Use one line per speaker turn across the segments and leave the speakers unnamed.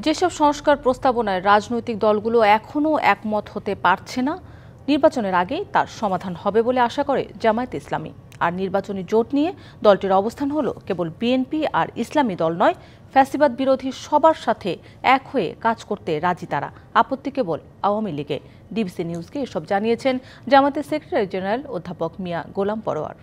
যেসব সংস্কার প্রস্তাবনায় রাজনৈতিক দলগুলো এখনও একমত হতে পারছে না, নির্বাচনের আগেই তার সমাধান হবে বলে আশা করে জামায়াতে ইসলামী। আর নির্বাচনী জোট নিয়ে দলটির অবস্থান হলো কেবল বিএনপি আর ইসলামী দল নয়, ফ্যাসিবাদ বিরোধী সবার সাথে এক হয়ে কাজ করতে রাজি তারা। আপত্তি কেবল আওয়ামী লীগে। ডিবিসি নিউজকে এসব জানিয়েছেন জামায়াতের সেক্রেটারি জেনারেল অধ্যাপক মিয়া গোলাম পরোয়ার।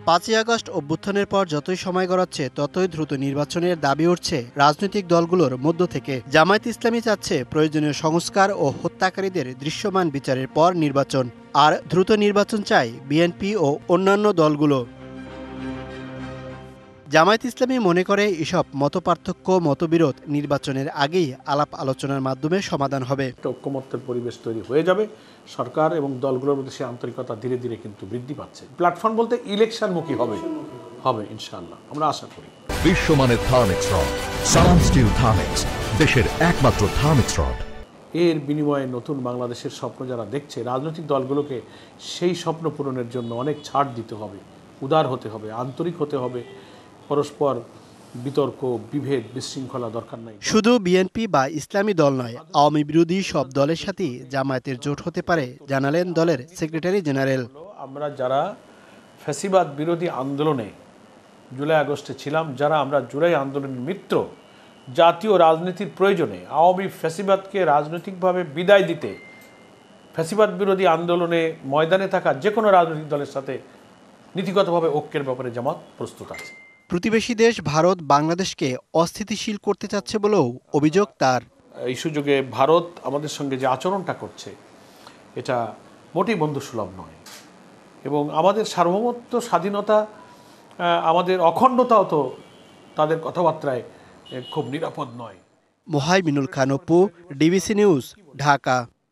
৫ই আগস্ট অভ্যুত্থানের পর যতই সময় গড়াচ্ছে ততই দ্রুত নির্বাচনের দাবি উঠছে রাজনৈতিক দলগুলোর মধ্য থেকে। জামায়াতে ইসলামী চাচ্ছে প্রয়োজনীয় সংস্কার ও হত্যাকারীদের দৃশ্যমান বিচারের পর নির্বাচন, আর দ্রুত নির্বাচন চায় বিএনপি ও অন্যান্য দলগুলো। জামায়াতে ইসলামী মনে করে এসব মতপার্থক্য মতবিরোধ নির্বাচনের আগেই আলাপ আলোচনার মাধ্যমে সমাধান হবে।
ঐক্যমত্যের পরিবেশ তৈরি হয়ে যাবে, সরকার এবং দলগুলোর মধ্যে সে আন্তরিকতা ধীরে ধীরে কিন্তু বৃদ্ধি পাচ্ছে। প্ল্যাটফর্ম বলতে ইলেকশনমুখী হবে ইনশাআল্লাহ, আমরা আশা করি।
বিশ্বমানের থার্মিক্স রড, সালাম স্টিল থার্মিক্স, দেশের একমাত্র থার্মিক্স রড।
এর বিনিময়ে নতুন বাংলাদেশের স্বপ্ন যারা দেখছে, রাজনৈতিক দলগুলোকে সেই স্বপ্ন পূরণের জন্য অনেক ছাড় দিতে হবে, উদার হতে হবে, আন্তরিক হতে হবে। পরস্পর বিতর্ক, বিভেদ, বিশৃঙ্খলা দরকার নাই।
শুধু বিএনপি বা ইসলামী দল নয়, আওয়ামী বিরোধী সব দলের সাথেই জামায়াতের জোট হতে পারে জানালেন দলের সেক্রেটারি জেনারেল।
আমরা যারা ফ্যাসিবাদ বিরোধী আন্দোলনে জুলাই আগস্টে ছিলাম, যারা আমরা জুলাই আন্দোলনের মিত্র, জাতীয় রাজনীতির প্রয়োজনে আওয়ামী ফ্যাসিবাদকে রাজনৈতিকভাবে বিদায় দিতে ফ্যাসিবাদ বিরোধী আন্দোলনে ময়দানে থাকা যে কোনো রাজনৈতিক দলের সাথে নীতিগতভাবে ঐক্যের ব্যাপারে জামাত প্রস্তুত আছে।
প্রতিবেশী দেশ ভারত বাংলাদেশকে অস্থিতিশীল করতে চাচ্ছে বলেও অভিযোগ তার।
এই সুযোগে ভারত আমাদের সঙ্গে যে আচরণটা করছে, এটা মোটেই বন্ধুসুলভ নয়, এবং আমাদের সার্বভৌমত্ব, স্বাধীনতা, আমাদের অখণ্ডতাও তো তাদের কথাবার্তায় খুব নিরাপদ নয়।
Mohaiminul Khan Apu, DBC news, Dhaka.